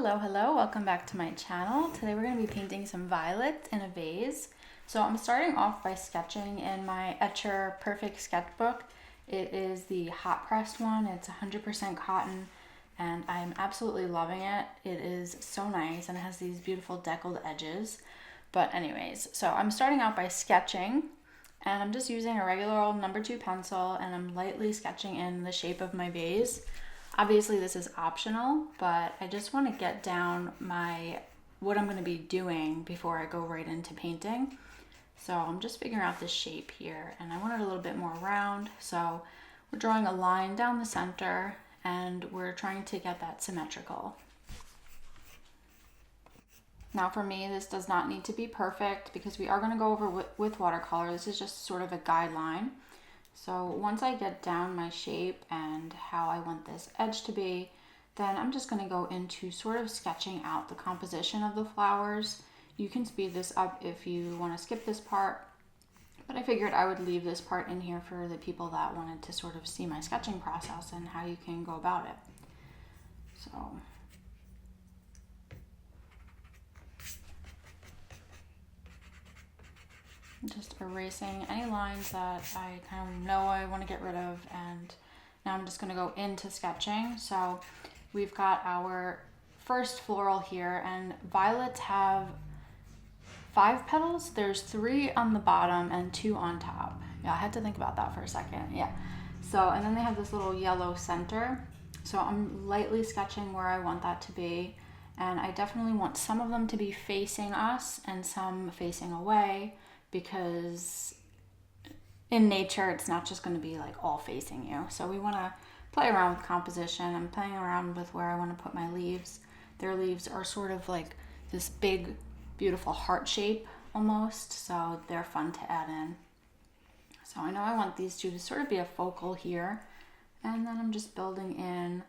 Hello, welcome back to my channel. Today we're going to be painting some violets in a vase. So I'm starting off by sketching in my Ochre Perfect Sketchbook. It is the hot pressed one, it's 100% cotton and I'm absolutely loving it. It is so nice and it has these beautiful deckled edges. But anyways, so I'm starting out by sketching and I'm just using a regular old number 2 pencil and I'm lightly sketching in the shape of my vase. Obviously this is optional, but I just want to get down what I'm going to be doing before I go right into painting. So I'm just figuring out this shape here and I want it a little bit more round. So we're drawing a line down the center and we're trying to get that symmetrical. Now for me, this does not need to be perfect because we are going to go over with watercolor. This is just sort of a guideline. So once I get down my shape and how I want this edge to be, then I'm just going to go into sort of sketching out the composition of the flowers. You can speed this up if you want to skip this part, but I figured I would leave this part in here for the people that wanted to sort of see my sketching process and how you can go about it. So just erasing any lines that I kind of know I want to get rid of, and now I'm just going to go into sketching. So we've got our first floral here, and violets have 5 petals. There's 3 on the bottom and 2 on top. Yeah, I had to think about that for a second. Yeah. So, and then they have this little yellow center. So I'm lightly sketching where I want that to be. And I definitely want some of them to be facing us and some facing away, because in nature it's not just going to be like all facing you. So we want to play around with composition. I'm playing around with where I want to put my leaves. Their leaves are sort of like this big beautiful heart shape almost, so they're fun to add in. So I know I want these two to sort of be a focal here, and then I'm just building in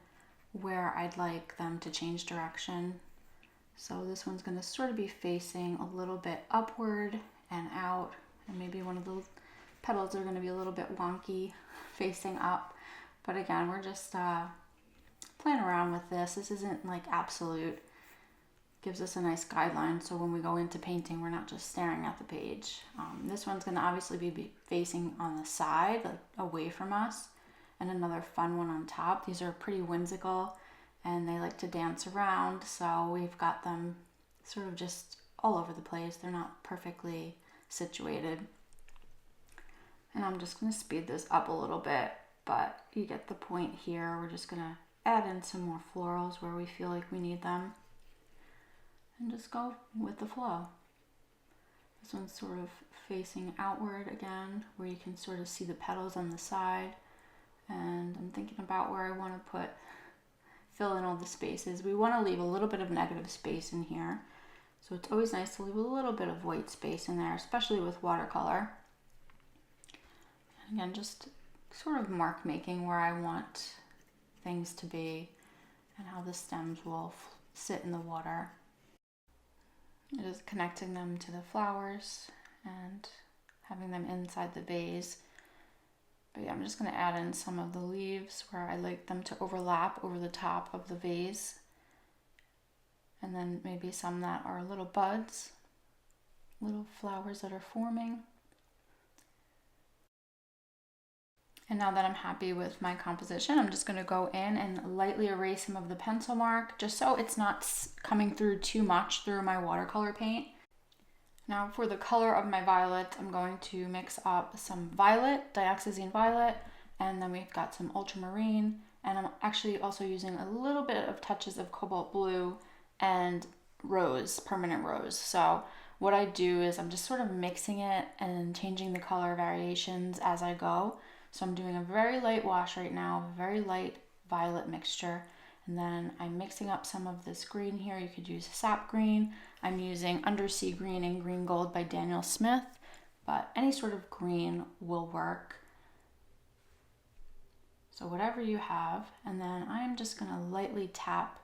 where I'd like them to change direction. So this one's going to sort of be facing a little bit upward and out, and maybe one of the petals are going to be a little bit wonky facing up. But again, we're just playing around with this. This isn't like absolute. Gives us a nice guideline, so when we go into painting, we're not just staring at the page. This one's going to obviously be facing on the side, like away from us, and another fun one on top. These are pretty whimsical and they like to dance around, so we've got them sort of just all over the place. They're not perfectly situated. And I'm just going to speed this up a little bit, but you get the point here. We're just going to add in some more florals where we feel like we need them and just go with the flow. This one's sort of facing outward again, where you can sort of see the petals on the side. And I'm thinking about where I want to fill in all the spaces. We want to leave a little bit of negative space in here. So it's always nice to leave a little bit of white space in there, especially with watercolor. And again, just sort of mark making where I want things to be and how the stems will sit in the water. Just connecting them to the flowers and having them inside the vase. But yeah, I'm just going to add in some of the leaves where I like them to overlap over the top of the vase. And then maybe some that are little buds, little flowers that are forming. And now that I'm happy with my composition, I'm just going to go in and lightly erase some of the pencil mark, just so it's not coming through too much through my watercolor paint. Now for the color of my violet, I'm going to mix up some violet, Dioxazine violet, and then we've got some ultramarine, and I'm actually also using a little bit of touches of cobalt blue and rose, permanent rose. So what I do is I'm just sort of mixing it and changing the color variations as I go. So I'm doing a very light wash right now, a very light violet mixture. And then I'm mixing up some of this green here. You could use Sap Green. I'm using Undersea Green and Green Gold by Daniel Smith, but any sort of green will work. So whatever you have. And then I'm just gonna lightly tap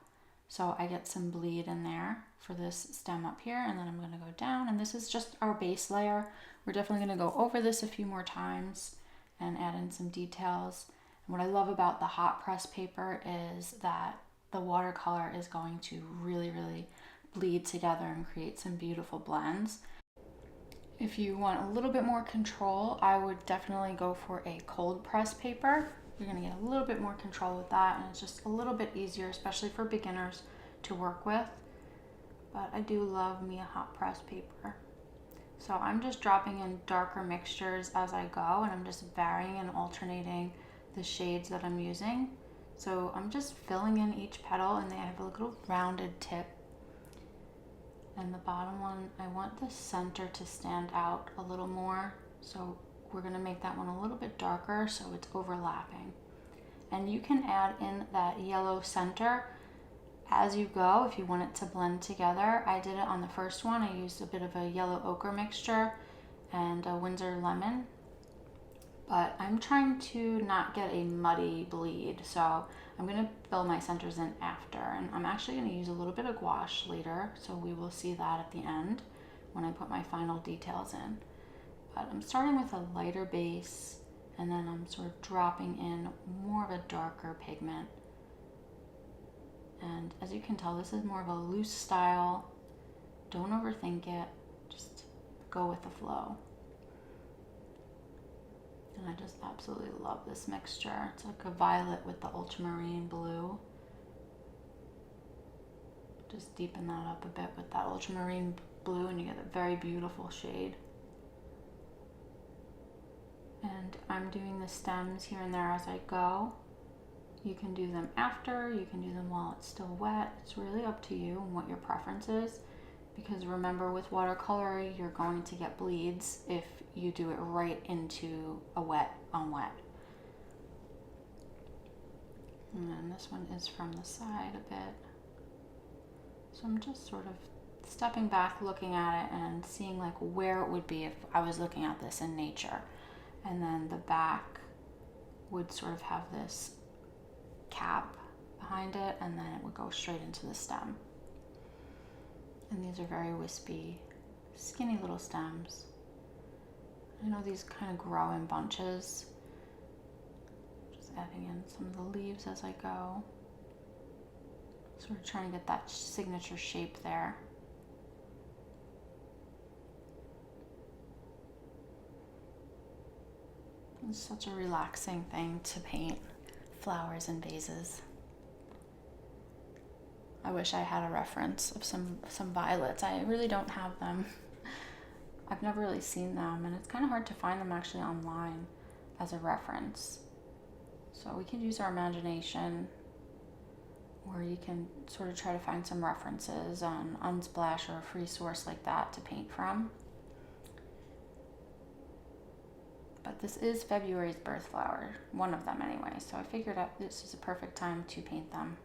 so I get some bleed in there for this stem up here. And then I'm gonna go down, and this is just our base layer. We're definitely gonna go over this a few more times and add in some details. And what I love about the hot press paper is that the watercolor is going to really, really bleed together and create some beautiful blends. If you want a little bit more control, I would definitely go for a cold press paper. You're gonna get a little bit more control with that, and it's just a little bit easier, especially for beginners, to work with. But I do love me a hot press paper. So I'm just dropping in darker mixtures as I go, and I'm just varying and alternating the shades that I'm using. So I'm just filling in each petal, and they have a little rounded tip. And the bottom one, I want the center to stand out a little more. So we're gonna make that one a little bit darker so it's overlapping. And you can add in that yellow center as you go if you want it to blend together. I did it on the first one. I used a bit of a yellow ochre mixture and a Winsor lemon. But I'm trying to not get a muddy bleed, so I'm going to fill my centers in after. And I'm actually going to use a little bit of gouache later, so we will see that at the end when I put my final details in. But I'm starting with a lighter base, and then I'm sort of dropping in more of a darker pigment. And as you can tell, this is more of a loose style. Don't overthink it, just go with the flow. And I just absolutely love this mixture. It's like a violet with the ultramarine blue. Just deepen that up a bit with that ultramarine blue, and you get a very beautiful shade. And I'm doing the stems here and there as I go. You can do them after, you can do them while it's still wet. It's really up to you and what your preference is. Because remember, with watercolor, you're going to get bleeds if you do it right into a wet on wet. And then this one is from the side a bit. So I'm just sort of stepping back, looking at it and seeing like where it would be if I was looking at this in nature. And then the back would sort of have this cap behind it, and then it would go straight into the stem. And these are very wispy, skinny little stems. I know these kind of grow in bunches. Just adding in some of the leaves as I go. Sort of trying to get that signature shape there. It's such a relaxing thing to paint flowers and vases. I wish I had a reference of some violets. I really don't have them. I've never really seen them, and it's kind of hard to find them actually online as a reference. So we can use our imagination, or you can sort of try to find some references on Unsplash or a free source like that to paint from. But this is February's birth flower, one of them anyway, so I figured out this is a perfect time to paint them.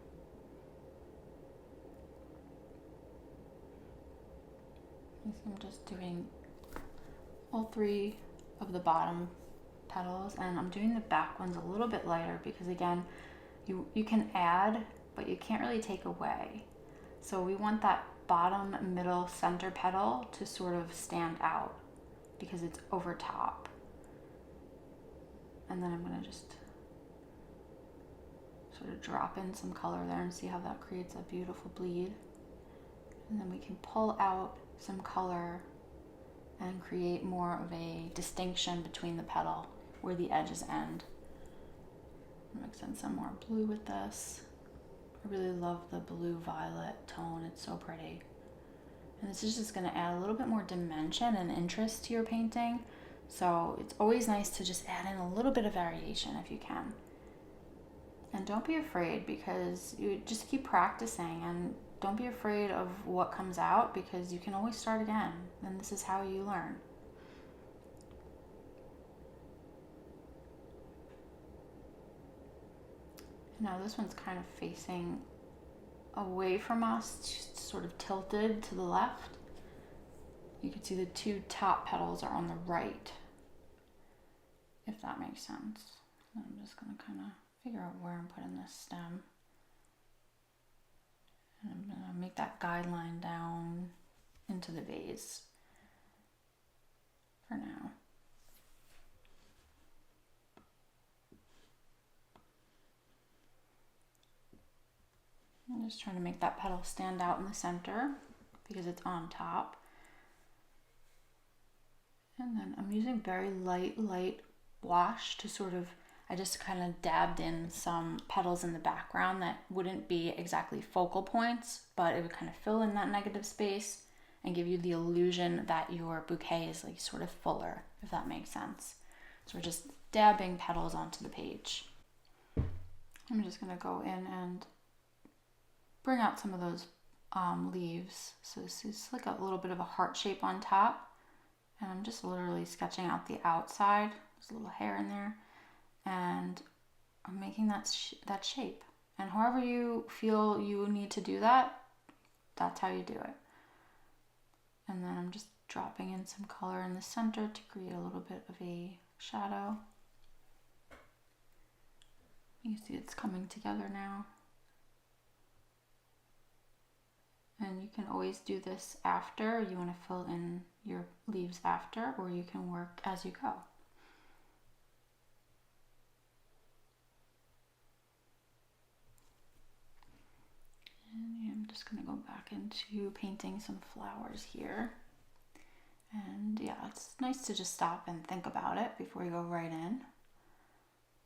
I'm just doing all three of the bottom petals, and I'm doing the back ones a little bit lighter because again, you can add, but you can't really take away. So we want that bottom, middle, center petal to sort of stand out because it's over top. And then I'm going to just sort of drop in some color there and see how that creates a beautiful bleed. And then we can pull out some color and create more of a distinction between the petal where the edges end. Mix in some more blue with this. I really love the blue violet tone, it's so pretty. And this is just going to add a little bit more dimension and interest to your painting. So it's always nice to just add in a little bit of variation if you can. And don't be afraid, because you just keep practicing, and don't be afraid of what comes out, because you can always start again, and this is how you learn. Now this one's kind of facing away from us, sort of tilted to the left. You can see the two top petals are on the right, if that makes sense. And I'm just going to kind of figure out where I'm putting this stem. And I'm going to make that guideline down into the vase for now. Just trying to make that petal stand out in the center because it's on top. And then I'm using very light wash to sort of, I just kind of dabbed in some petals in the background that wouldn't be exactly focal points, but it would kind of fill in that negative space and give you the illusion that your bouquet is like sort of fuller, if that makes sense. So we're just dabbing petals onto the page. I'm just gonna go in and bring out some of those leaves. So this is like a little bit of a heart shape on top. And I'm just literally sketching out the outside. There's a little hair in there. And I'm making that shape. And however you feel you need to do that, that's how you do it. And then I'm just dropping in some color in the center to create a little bit of a shadow. You see it's coming together now. And you can always do this after. You want to fill in your leaves after, or you can work as you go. And I'm just going to go back into painting some flowers here. And yeah, it's nice to just stop and think about it before you go right in.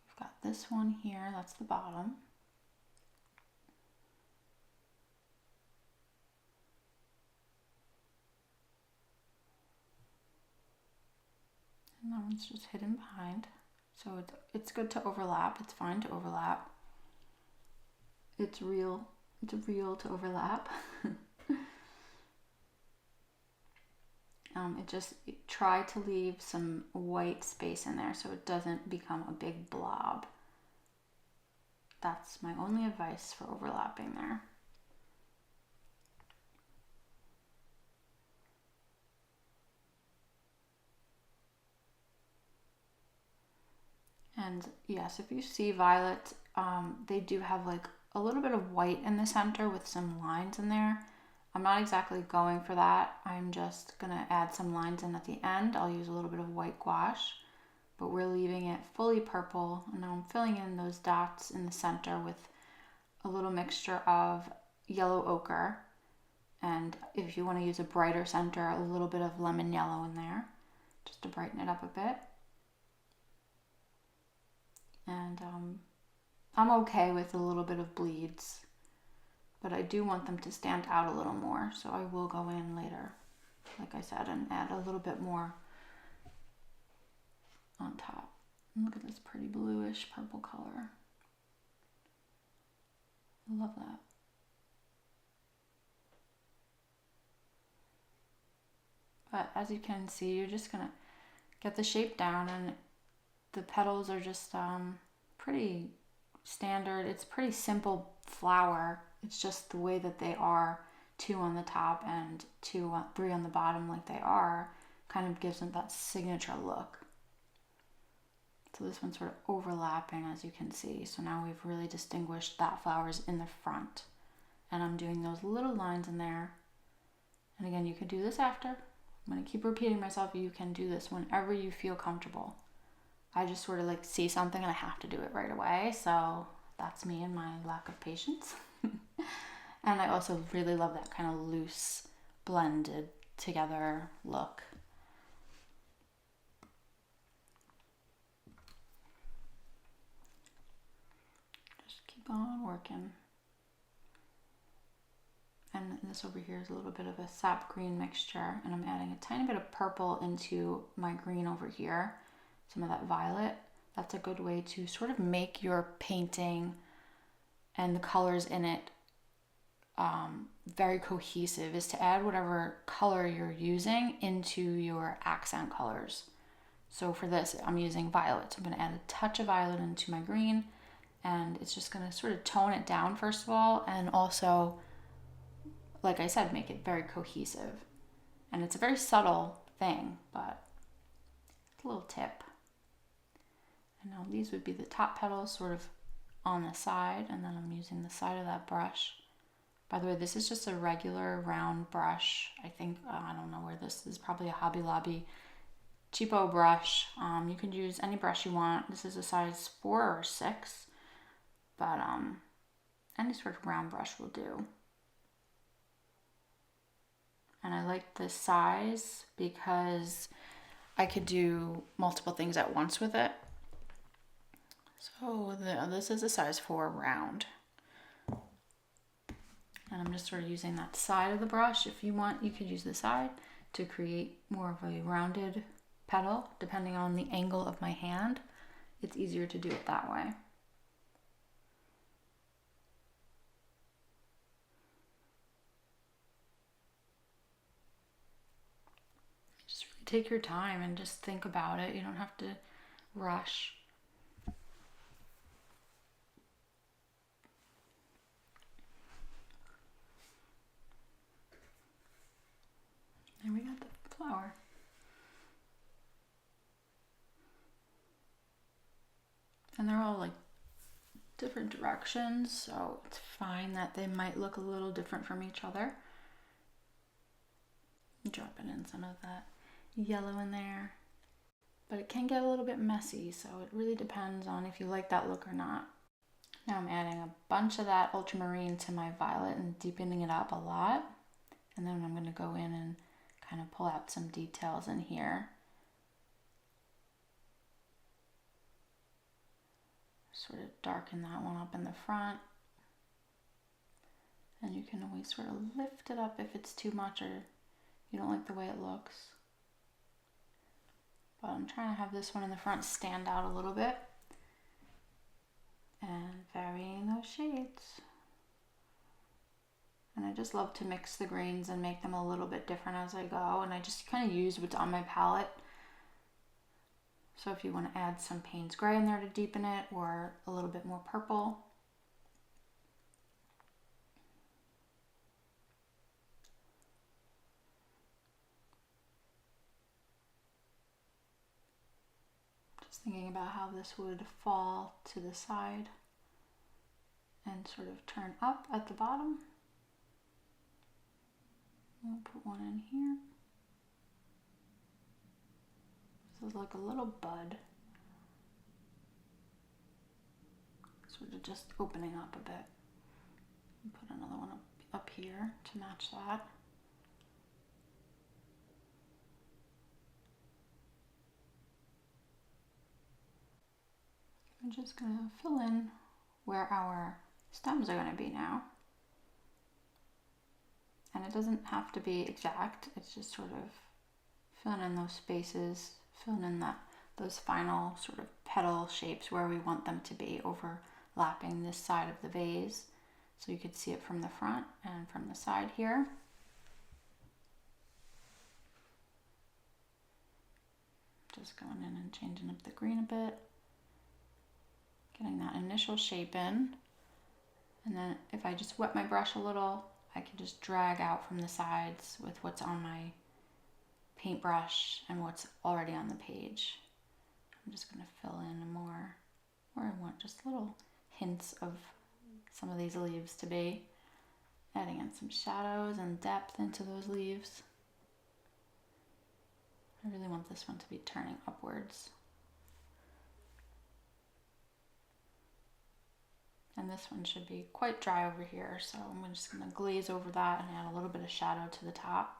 We've got this one here, that's the bottom. And that one's just hidden behind. So it's good to overlap. It's fine to overlap. It's real to overlap. Try to leave some white space in there so it doesn't become a big blob. That's my only advice for overlapping there. And yes, if you see Violet, they do have like a little bit of white in the center with some lines in there. I'm not exactly going for that. I'm just gonna add some lines in at the end. I'll use a little bit of white gouache, but we're leaving it fully purple. And now I'm filling in those dots in the center with a little mixture of yellow ochre. And if you wanna use a brighter center, a little bit of lemon yellow in there, just to brighten it up a bit. And I'm okay with a little bit of bleeds, but I do want them to stand out a little more, so I will go in later, like I said, and add a little bit more on top. And look at this pretty bluish purple color. I love that. But as you can see, you're just gonna get the shape down, and the petals are just pretty standard. It's pretty simple flower. It's just the way that they are, 2 on the top and 3 on the bottom like they are, kind of gives them that signature look. So this one's sort of overlapping, as you can see. So now we've really distinguished that flower's in the front. And I'm doing those little lines in there. And again, you can do this after. I'm going to keep repeating myself. You can do this whenever you feel comfortable. I just sort of like see something and I have to do it right away. So that's me and my lack of patience. And I also really love that kind of loose, blended together look. Just keep on working. And this over here is a little bit of a sap green mixture, and I'm adding a tiny bit of purple into my green over here. Some of that violet. That's a good way to sort of make your painting and the colors in it very cohesive, is to add whatever color you're using into your accent colors. So for this, I'm using violet. So I'm going to add a touch of violet into my green, and it's just going to sort of tone it down first of all, and also, like I said, make it very cohesive. And it's a very subtle thing, but it's a little tip. And now these would be the top petals sort of on the side, and then I'm using the side of that brush. By the way, this is just a regular round brush. I think, I don't know where this is, probably a Hobby Lobby cheapo brush. You can use any brush you want. This is a size 4 or 6, but any sort of round brush will do. And I like this size because I could do multiple things at once with it. So this is a size 4 round. And I'm just sort of using that side of the brush. If you want, you could use the side to create more of a rounded petal, depending on the angle of my hand. It's easier to do it that way. Just really take your time and just think about it. You don't have to rush. And we got the flower. And they're all like different directions, so it's fine that they might look a little different from each other. Dropping in some of that yellow in there. But it can get a little bit messy, so it really depends on if you like that look or not. Now I'm adding a bunch of that ultramarine to my violet and deepening it up a lot. And then I'm going to go in and kind of pull out some details in here. Sort of darken that one up in the front. And you can always sort of lift it up if it's too much or you don't like the way it looks. But I'm trying to have this one in the front stand out a little bit. And varying those shades. And I just love to mix the greens and make them a little bit different as I go. And I just kind of use what's on my palette. So if you want to add some Payne's Gray in there to deepen it, or a little bit more purple. Just thinking about how this would fall to the side and sort of turn up at the bottom. We'll put one in here. This is like a little bud. Sort of just opening up a bit. And put another one up here to match that. I'm just going to fill in where our stems are going to be now. And it doesn't have to be exact, it's just sort of filling in those spaces, filling in those final sort of petal shapes where we want them to be, overlapping this side of the vase. So you could see it from the front and from the side here. Just going in and changing up the green a bit. Getting that initial shape in. And then if I just wet my brush a little, I can just drag out from the sides with what's on my paintbrush and what's already on the page. I'm just going to fill in more where I want just little hints of some of these leaves to be. Adding in some shadows and depth into those leaves. I really want this one to be turning upwards. And this one should be quite dry over here, so I'm just going to glaze over that and add a little bit of shadow to the top.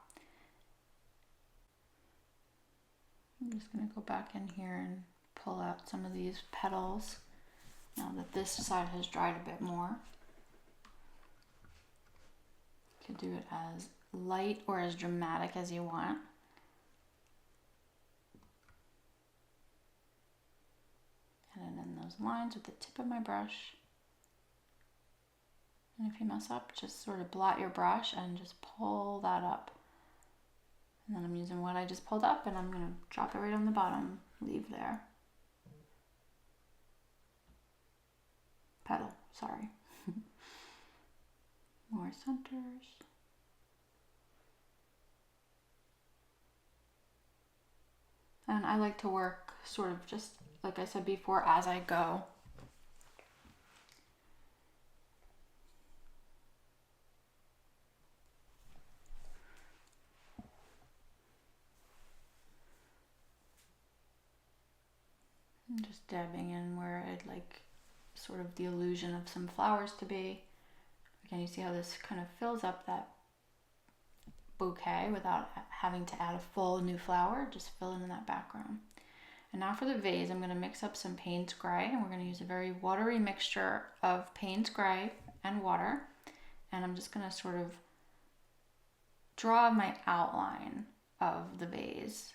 I'm just going to go back in here and pull out some of these petals now that this side has dried a bit more. You can do it as light or as dramatic as you want. And then in those lines with the tip of my brush. And if you mess up, just sort of blot your brush and just pull that up. And then I'm using what I just pulled up and I'm going to drop it right on the bottom leaf there. Petal, sorry. More centers. And I like to work sort of just like I said before as I go. I'm just dabbing in where I'd like sort of the illusion of some flowers to be. Again, you see how this kind of fills up that bouquet without having to add a full new flower, just fill it in that background. And now for the vase, I'm going to mix up some Payne's Gray, and we're going to use a very watery mixture of Payne's Gray and water. And I'm just going to sort of draw my outline of the vase.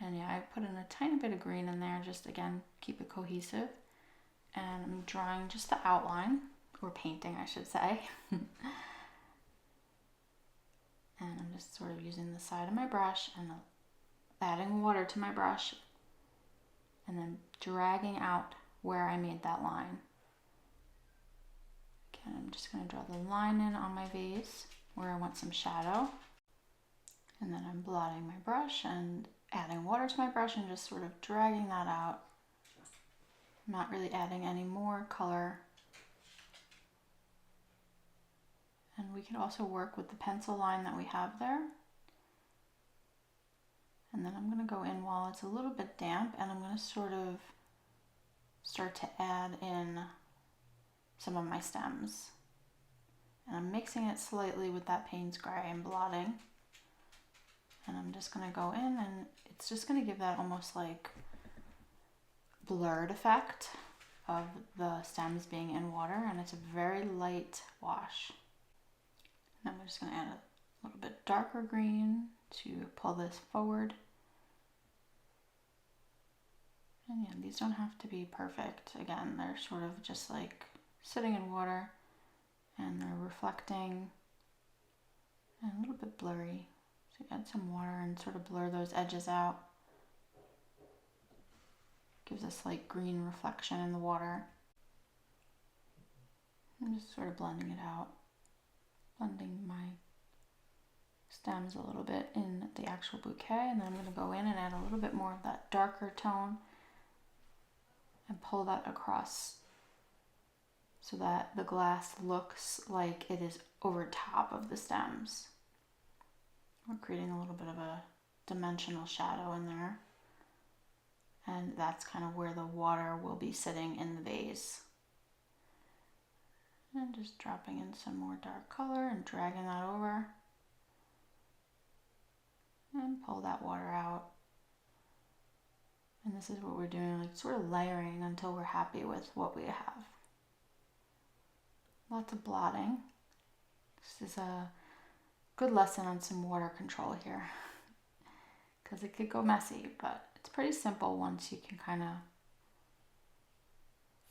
And yeah, I put in a tiny bit of green in there, just again, keep it cohesive. And I'm drawing just the outline, or painting, I should say. And I'm just sort of using the side of my brush and adding water to my brush and then dragging out where I made that line. Again, I'm just going to draw the line in on my vase where I want some shadow. And then I'm blotting my brush and adding water to my brush and just sort of dragging that out. I'm not really adding any more color. And we could also work with the pencil line that we have there. And then I'm going to go in while it's a little bit damp, and I'm going to sort of start to add in some of my stems. And I'm mixing it slightly with that Payne's Gray and blotting. And I'm just going to go in, and it's just going to give that almost like blurred effect of the stems being in water, and it's a very light wash. I'm just going to add a little bit darker green to pull this forward. And yeah, these don't have to be perfect. Again, they're sort of just like sitting in water and they're reflecting and a little bit blurry. So add some water and sort of blur those edges out. Gives a slight green reflection in the water. I'm just sort of blending it out. Blending my stems a little bit in the actual bouquet, and then I'm going to go in and add a little bit more of that darker tone and pull that across so that the glass looks like it is over top of the stems. We're creating a little bit of a dimensional shadow in there, and that's kind of where the water will be sitting in the vase. And just dropping in some more dark color and dragging that over. And pull that water out. And this is what we're doing, like sort of layering until we're happy with what we have. Lots of blotting. This is a good lesson on some water control here. Because it could go messy, but it's pretty simple once you can kind of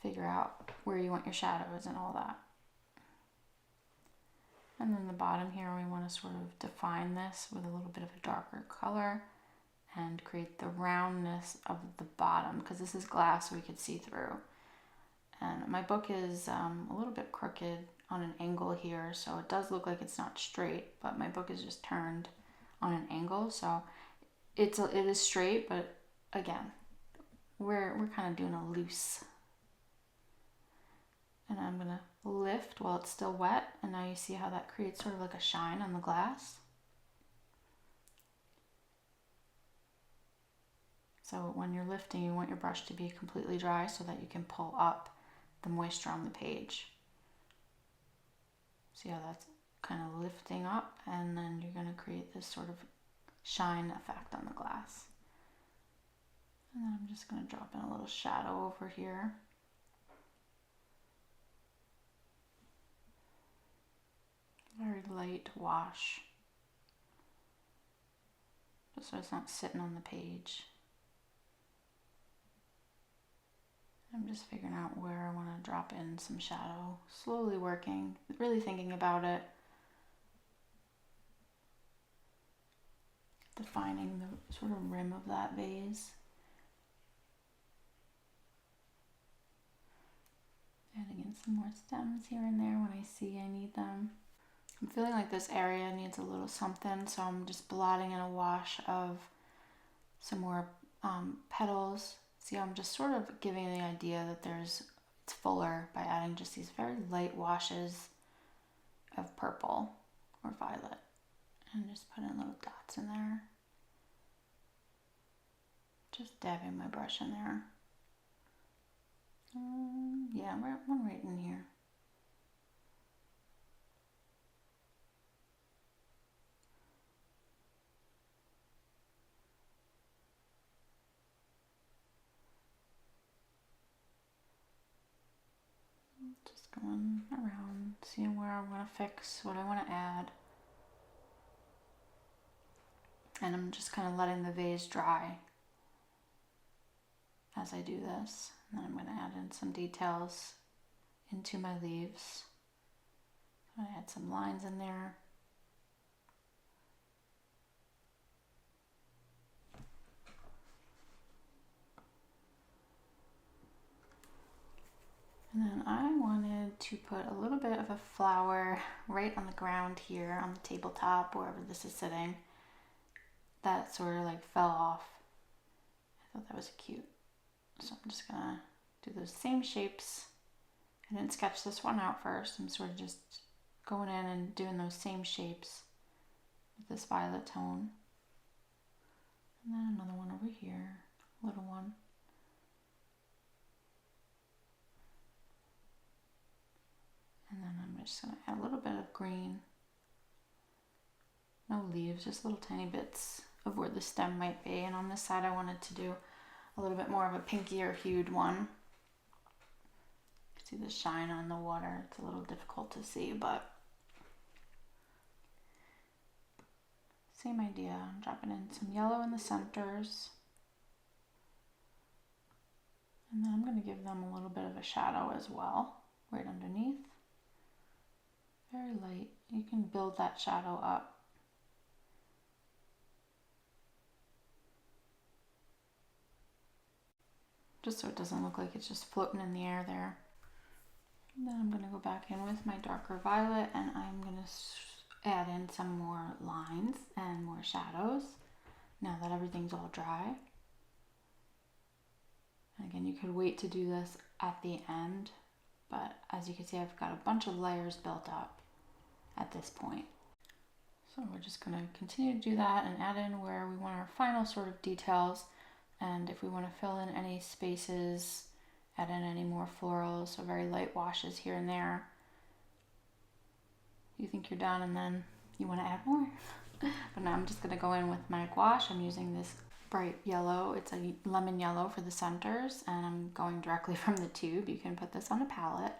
figure out where you want your shadows and all that. And then the bottom here, we want to sort of define this with a little bit of a darker color and create the roundness of the bottom, because this is glass so we could see through. And my book is a little bit crooked on an angle here, so it does look like it's not straight, but my book is just turned on an angle, so it is straight, but again, we're kind of doing a loose. And I'm going to lift while it's still wet, and now you see how that creates sort of like a shine on the glass. So when you're lifting, you want your brush to be completely dry so that you can pull up the moisture on the page. See how that's kind of lifting up, and then you're going to create this sort of shine effect on the glass. And then I'm just going to drop in a little shadow over here. Very light wash, just so it's not sitting on the page. I'm just figuring out where I want to drop in some shadow, slowly working, really thinking about it, defining the sort of rim of that vase. Adding in some more stems here and there when I see I need them. I'm feeling like this area needs a little something, so I'm just blotting in a wash of some more petals. See, I'm just sort of giving the idea that it's fuller by adding just these very light washes of purple or violet. And just putting little dots in there. Just dabbing my brush in there. Yeah, one right in here. going around, seeing where I want to fix, what I want to add. And I'm just kind of letting the vase dry as I do this. And then I'm going to add in some details into my leaves. I'm going to add some lines in there. And then I wanted to put a little bit of a flower right on the ground here on the tabletop, wherever this is sitting. That sort of like fell off. I thought that was cute. So I'm just gonna do those same shapes. I didn't sketch this one out first. I'm sort of just going in and doing those same shapes with this violet tone. And then another one over here, little one. And then I'm just going to add a little bit of green. No leaves, just little tiny bits of where the stem might be. And on this side I wanted to do a little bit more of a pinkier hued one. See the shine on the water. It's a little difficult to see, but same idea. I'm dropping in some yellow in the centers. And then I'm going to give them a little bit of a shadow as well, right underneath. Very light. You can build that shadow up. Just so it doesn't look like it's just floating in the air there. And then I'm going to go back in with my darker violet and I'm going to add in some more lines and more shadows now that everything's all dry. And again, you could wait to do this at the end, but as you can see, I've got a bunch of layers built up at this point. So we're just going to continue to do that and add in where we want our final sort of details. And if we want to fill in any spaces, add in any more florals, so very light washes here and there. You think you're done and then you want to add more. But now I'm just going to go in with my gouache. I'm using this bright yellow. It's a lemon yellow for the centers, and I'm going directly from the tube. You can put this on a palette,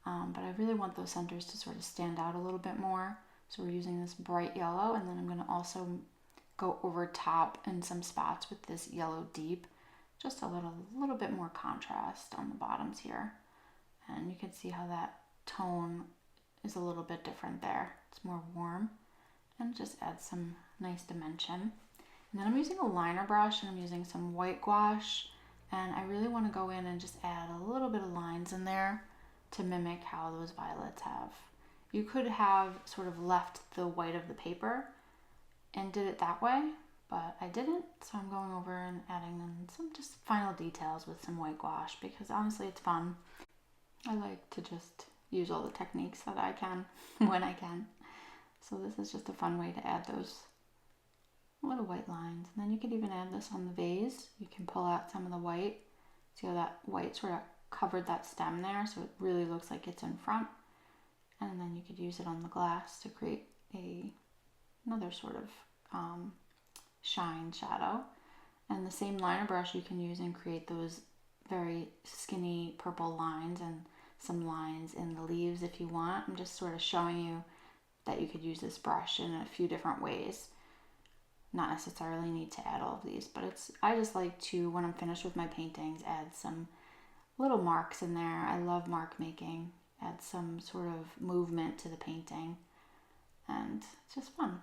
but I really want those centers to sort of stand out a little bit more. So we're using this bright yellow, and then I'm going to also go over top in some spots with this yellow deep, just a little bit more contrast on the bottoms here. And you can see how that tone is a little bit different there. It's more warm and just adds some nice dimension. And then I'm using a liner brush and I'm using some white gouache, and I really want to go in and just add a little bit of lines in there to mimic how those violets have. You could have sort of left the white of the paper and did it that way, but I didn't, so I'm going over and adding in some just final details with some white gouache because honestly it's fun. I like to just use all the techniques that I can when I can. So this is just a fun way to add those little white lines. And then you could even add this on the vase. You can pull out some of the white. See how that white sort of covered that stem there, so it really looks like it's in front. And then you could use it on the glass to create another sort of shine shadow. And the same liner brush you can use and create those very skinny purple lines and some lines in the leaves if you want. I'm just sort of showing you that you could use this brush in a few different ways. Not necessarily need to add all of these, but I just like to, when I'm finished with my paintings, add some little marks in there. I love mark making. Add some sort of movement to the painting, and it's just fun.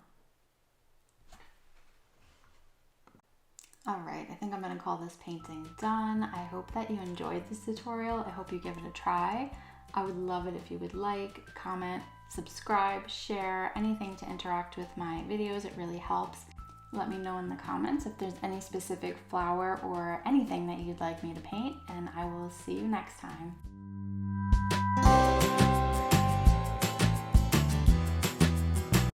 Alright, I think I'm going to call this painting done. I hope that you enjoyed this tutorial. I hope you give it a try. I would love it if you would like, comment, subscribe, share, anything to interact with my videos. It really helps. Let me know in the comments if there's any specific flower or anything that you'd like me to paint, and I will see you next time.